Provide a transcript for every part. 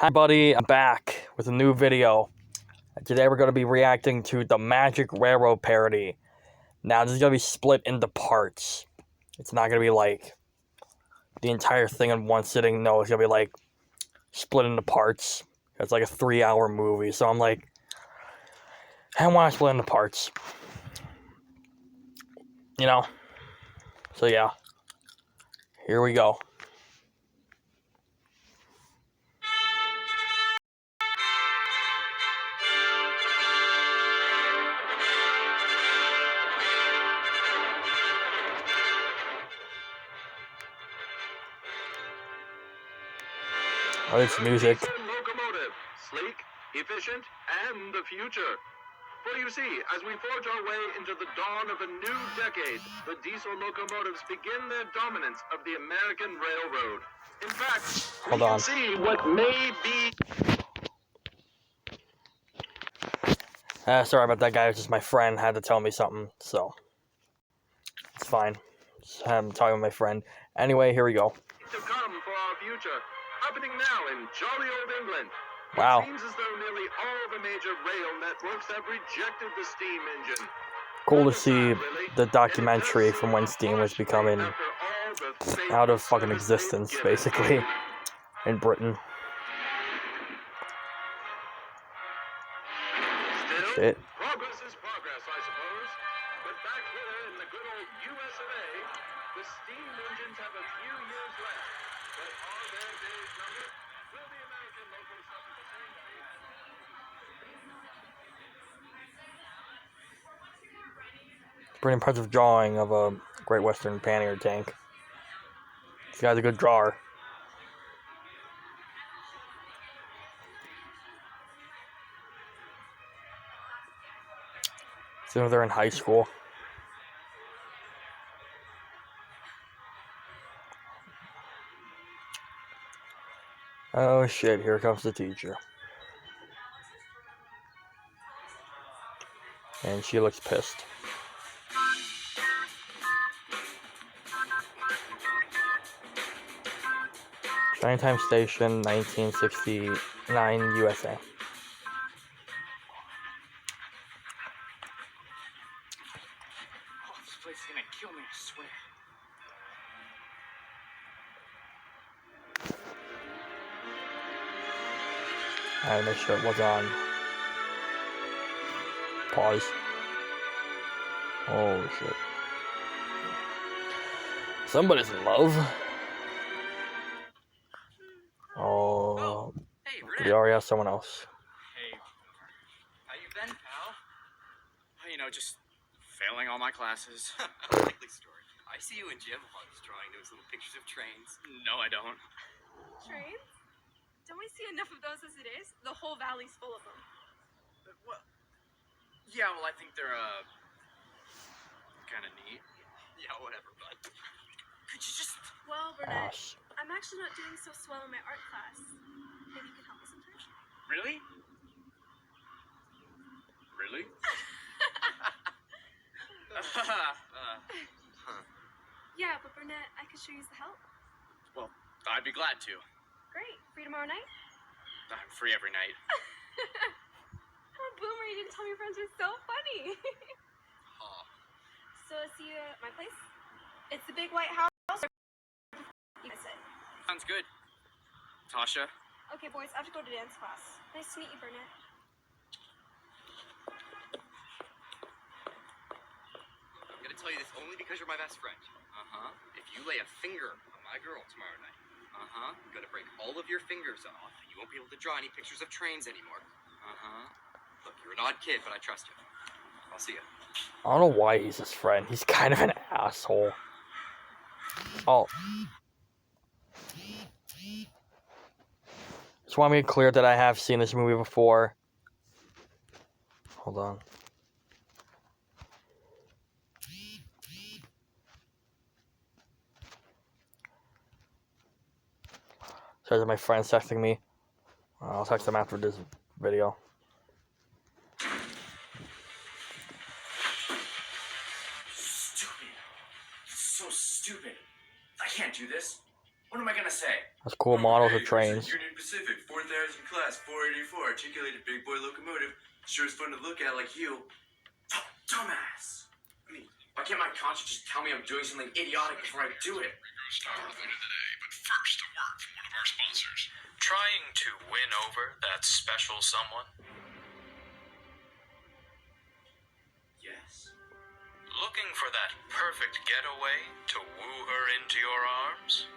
Hi buddy, I'm back with a new video. Today we're going to be reacting to the Magic Railroad parody. Now this is going to be split into parts. It's not going to be like the entire thing in one sitting. No, it's going to be like split into parts. It's like a 3-hour movie. So I'm like, I want to split into parts. You know? So yeah. Here we go. Oh, it's music. Locomotive, sleek, efficient, and the future. For you see, as we forge our way into the dawn of a new decade, the diesel locomotives begin their dominance of the American railroad. In fact, we can see what may be... Sorry about that, guys. Just my friend had to tell me something, so it's fine. Just have him talking with my friend. Anyway, here we go. ...to come for our future. Happening now in jolly old England. Wow. It seems as though nearly all the major rail networks have rejected the steam engine. Cool to see the documentary from when steam was becoming out of fucking existence, basically, in Britain. Still, progress is progress, I suppose. But back here in the good old US of A, the steam engines have a few years left. But are their days numbered? Will the American locals suffer the same fate? Pretty impressive drawing of a Great Western pannier tank. This guy's a good drawer. So they're in high school. Oh shit, here comes the teacher. And she looks pissed. Shining Station, 1969, USA. Oh, this place is gonna kill me, I swear. I had to make sure it was on. Pause. Oh shit. Somebody's in love. Oh, Hey, we already have someone else. Hey, how you been, pal? Just failing all my classes. Likely story. I see you in gym hugs drawing those little pictures of trains. No, I don't. Trains? Don't we see enough of those as it is? The whole valley's full of them. Well, yeah, I think they're, kind of neat. Yeah, whatever, bud. Could you just... Well, Burnett, Gosh. I'm actually not doing so swell in my art class. Maybe you can help me sometime? Really? Really? Yeah, but Burnett, I could sure use the help. Well, I'd be glad to. Great. Free tomorrow night? I'm free every night. Oh, Boomer, you didn't tell me your friends were so funny. Huh. So I'll see you at my place? It's the big white house. You guys say. Sounds good. Tasha? Okay, boys, I have to go to dance class. Nice to meet you, Burnett. I'm gonna tell you this only because you're my best friend. Uh-huh. If you lay a finger on my girl tomorrow night, I'm gonna break all of your fingers off, and you won't be able to draw any pictures of trains anymore. Look, you're an odd kid, but I trust you. I'll see you. I don't know why he's his friend. He's kind of an asshole. Oh. Just want me to clear that I have seen this movie before. Hold on. Says my friend's texting me. I'll text him after this video. Stupid. So stupid. I can't do this. What am I gonna say? That's cool models of trains. Union Pacific, 4th there as in class 484, articulated big boy locomotive. Sure is fun to look at like you. Oh, dumbass. I mean, why can't my conscience just tell me I'm doing something idiotic before I do it? Star loaded today, but first a word from one of our sponsors. Trying to win over that special someone? Yes. Looking for that perfect getaway to woo her into your arms?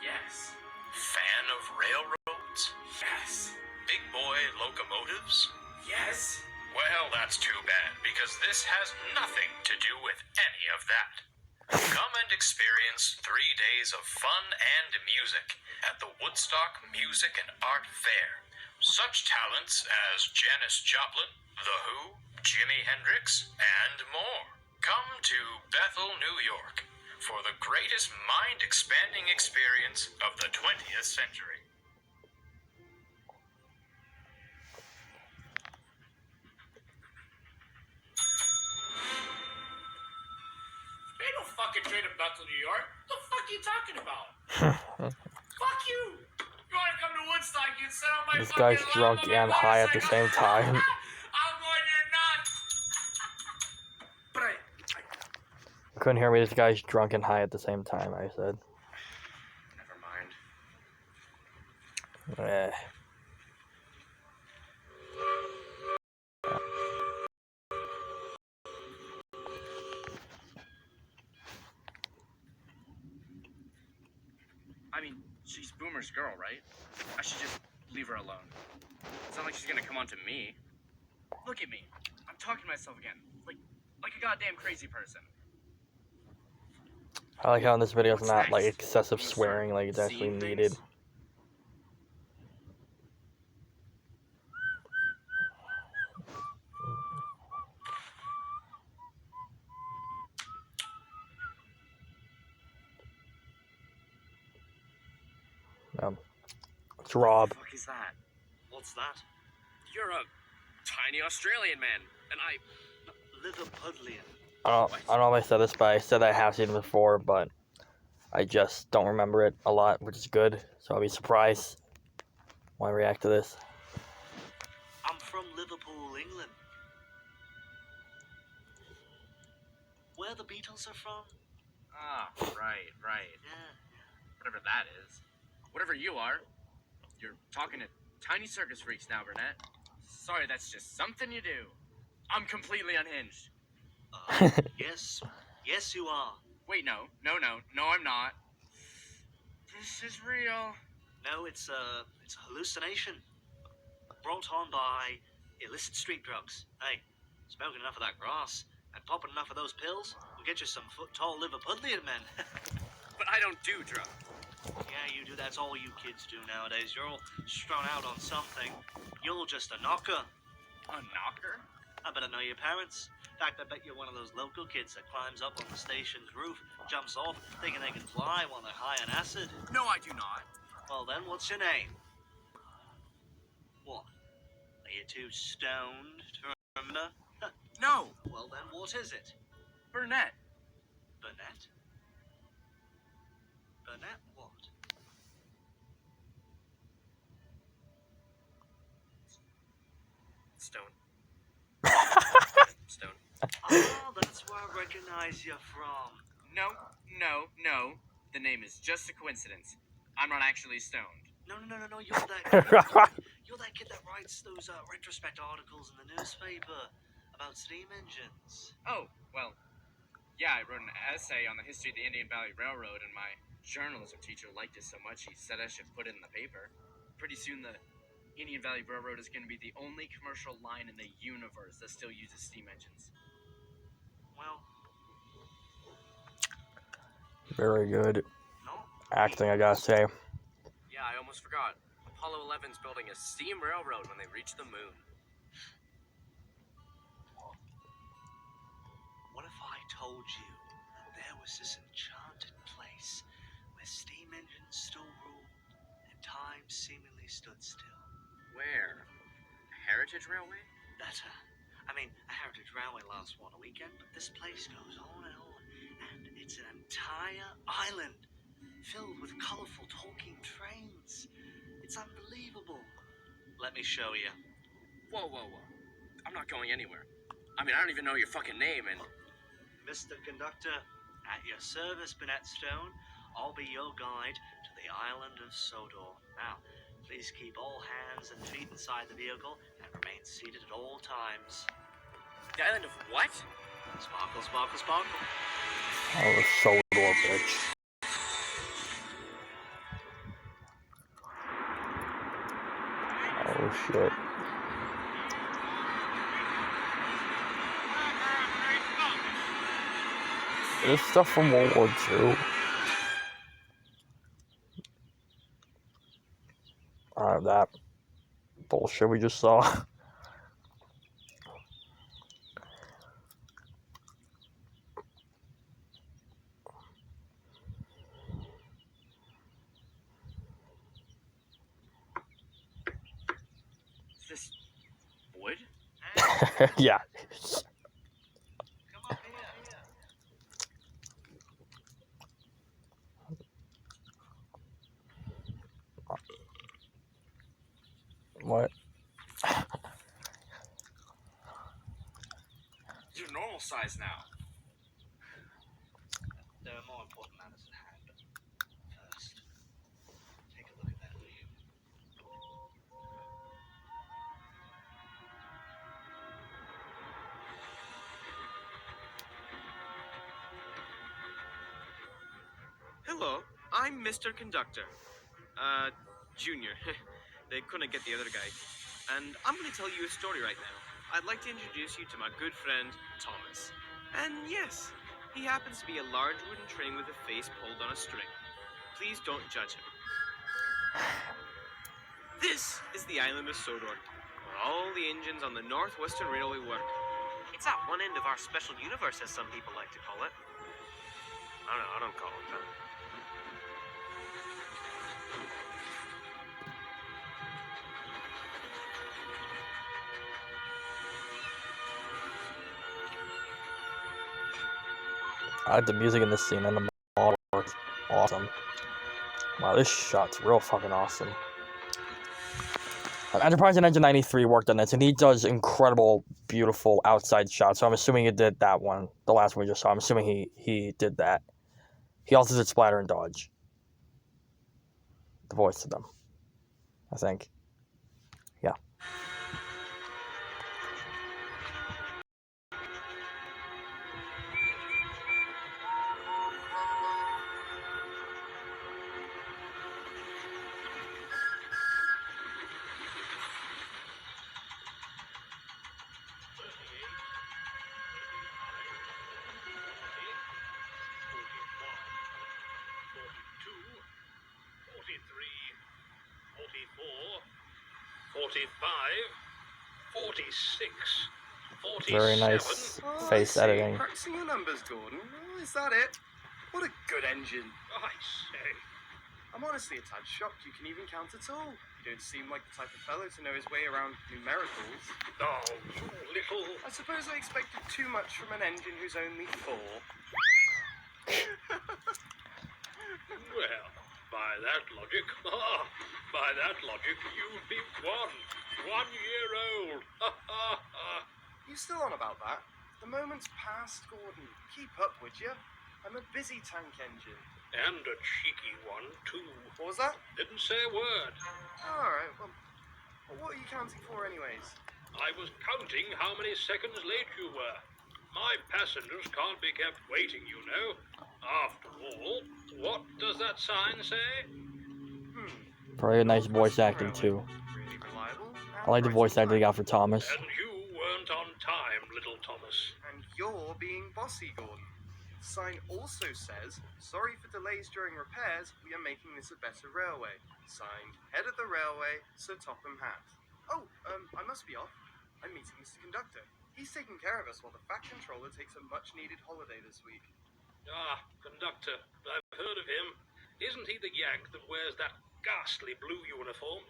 Yes. Fan of railroads? Yes. Big boy locomotives? Yes. Well, that's too bad, because this has nothing to do with any of that. Come and experience 3 days of fun and music at the Woodstock Music and Art Fair. Such talents as Janis Joplin, The Who, Jimi Hendrix, and more. Come to Bethel, New York for the greatest mind-expanding experience of the 20th century. Ain't no fucking train to Bethel, New York. What the fuck are you talking about? Fuck you! You wanna come to Woodstock, you can set on my This fucking guy's alarm drunk on my and high at the motorcycle. same time. I'm going there nuts! But I Couldn't hear me. This guy's drunk and high at the same time, I said. never mind. Eh. I mean, she's Boomer's girl, right? I should just leave her alone. It's not like she's gonna come on to me. Look at me. I'm talking to myself again. Like a goddamn crazy person. I like how in this video it's What's not like next? excessive You start swearing like it's actually seeing needed. things? It's Rob. What the fuck is that? What's that? You're a tiny Australian man, and I... Liverpudlian. I don't know if I said this, but I said I have seen it before, but I just don't remember it a lot, which is good. So I'll be surprised when I react to this. I'm from Liverpool, England. Where the Beatles are from? Ah, right. Yeah. Whatever that is. Whatever you are. You're talking to tiny circus freaks now, Burnett. Sorry, that's just something you do. I'm completely unhinged. Yes, you are. Wait, no, I'm not. This is real. No, it's a hallucination. Brought on by illicit street drugs. Hey, smoking enough of that grass and popping enough of those pills will get you some foot-tall Liverpudlian men. But I don't do drugs. Yeah, you do. That's all you kids do nowadays. You're all strung out on something. You're just a knocker. A knocker? I better know your parents. In fact, I bet you're one of those local kids that climbs up on the station's roof, jumps off, thinking they can fly while they're high on acid. No, I do not. Well, then, what's your name? What? Are you too stoned to remember? No, Well, then, what is it? Burnett. Burnett? Burnett what? Stone. Stone. Oh, that's where I recognize you from. No. The name is just a coincidence. I'm not actually stoned. No, you're that kid that writes those retrospect articles in the newspaper about steam engines. Oh, well, yeah, I wrote an essay on the history of the Indian Valley Railroad, and my journalism teacher liked it so much he said I should put it in the paper. Pretty soon the Indian Valley Railroad is going to be the only commercial line in the universe that still uses steam engines. Well, Very good no. acting, I gotta say. Yeah, I almost forgot. Apollo 11's building a steam railroad when they reach the moon. What if I told you that there was this enchanted place where steam engines still ruled and time seemingly stood still? Where? A heritage railway? Better. I mean, a heritage railway lasts a weekend, but this place goes on, and it's an entire island filled with colorful talking trains. It's unbelievable. Let me show you. Whoa, whoa, whoa. I'm not going anywhere. I mean, I don't even know your fucking name, and... Mr. Conductor, at your service, Bennett Stone. I'll be your guide to the island of Sodor. Now, please keep all hands and feet inside the vehicle and remain seated at all times. The island of what? Sparkle, sparkle, sparkle. Oh, so door, bitch. Oh shit. This stuff from World War II. That bullshit we just saw. Is this... wood? Yeah. Come up here. What? You're normal size now. There are more important matters at hand. First, take a look at that view. Hello, I'm Mr. Conductor. Junior. They couldn't get the other guy. And I'm going to tell you a story right now. I'd like to introduce you to my good friend, Thomas. And yes, he happens to be a large wooden train with a face pulled on a string. Please don't judge him. This is the island of Sodor, where all the engines on the Northwestern Railway work. It's at one end of our special universe, as some people like to call it. I don't call it that. I like the music in this scene and the model works awesome. Wow, this shot's real fucking awesome. Enterprise in Engine 93 worked on this, and he does incredible, beautiful outside shots. So I'm assuming he did that one, the last one we just saw. I'm assuming he did that. He also did Splatter and Dodge. The voice of them, I think. Yeah. Very nice face editing. Practicing your numbers, Gordon. Oh, is that it? What a good engine. I say. I'm honestly a tad shocked you can even count at all. You don't seem like the type of fellow to know his way around numericals. Oh, too little. I suppose I expected too much from an engine who's only 4. Well, by that logic, you'd be 1 year old. You still on about that? The moment's past, Gordon. Keep up, would you? I'm a busy tank engine. And a cheeky one, too. What was that? Didn't say a word. Alright, well, what are you counting for anyways? I was counting how many seconds late you were. My passengers can't be kept waiting, you know. After all, what does that sign say? Very nice voice acting, too. Really reliable. I like the voice acting they got for Thomas. And you weren't on time, little Thomas. And you're being bossy, Gordon. The sign also says, sorry for delays during repairs, we are making this a better railway. Signed, head of the railway, Sir Topham Hatt. Oh, I must be off. I'm meeting Mr. Conductor. He's taking care of us while the Fat Controller takes a much-needed holiday this week. Ah, Conductor. I've heard of him. Isn't he the Yank that wears that ghastly blue uniform?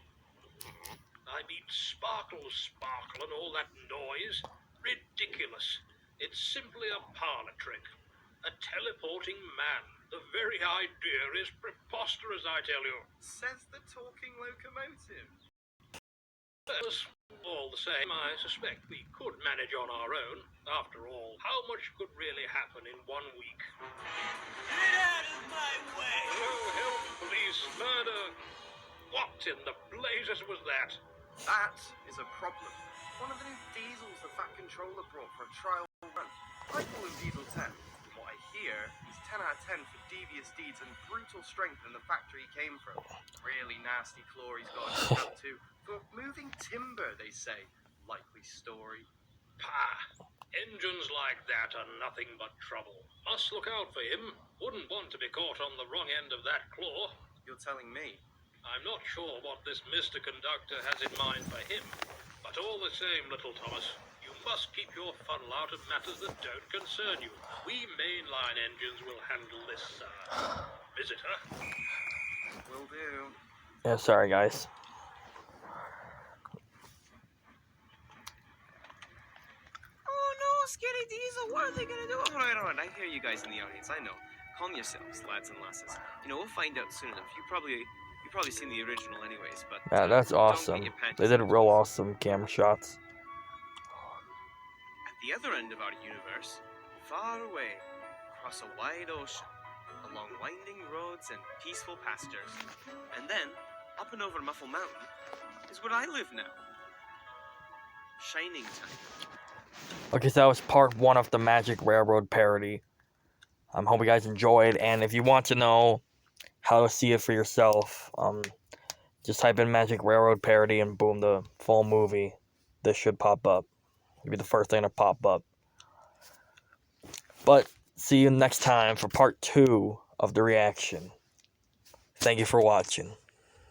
I mean, sparkle, sparkle, and all that noise. Ridiculous. It's simply a parlor trick. A teleporting man. The very idea is preposterous, I tell you. Says the talking locomotive. All the same, I suspect we could manage on our own. After all, how much could really happen in 1 week? Get out of my way! Oh, help, police, murder. What in the blazes was that? That is a problem. One of the new diesels the Fat Controller brought for a trial run. I call him Diesel 10. From what I hear, he's 10 out of 10 for devious deeds and brutal strength in the factory he came from. Really nasty claw he's got his out too. For moving timber, they say. Likely story. Pah! Engines like that are nothing but trouble. Must look out for him. Wouldn't want to be caught on the wrong end of that claw. You're telling me? I'm not sure what this Mr. Conductor has in mind for him, but all the same, little Thomas, you must keep your funnel out of matters that don't concern you. We mainline engines will handle this, visitor. Will do. Yeah, sorry guys. Oh no, Skinny Diesel, what are they gonna do? All right, I hear you guys in the audience, I know. Calm yourselves, lads and lasses. You know, we'll find out soon enough. You've probably seen the original anyways, but... Yeah, that's don't get awesome. your panties They did up. real awesome camera shots. At the other end of our universe, far away, across a wide ocean, along winding roads and peaceful pastures, and then, up and over Muffle Mountain, is where I live now. Shining time. Okay, so that was part 1 of the Magic Railroad parody. Hope you guys enjoyed, and if you want to know how to see it for yourself, just type in Magic Railroad parody and boom, the full movie. This should pop up. It'll be the first thing to pop up. But see you next time for part 2 of the reaction. Thank you for watching.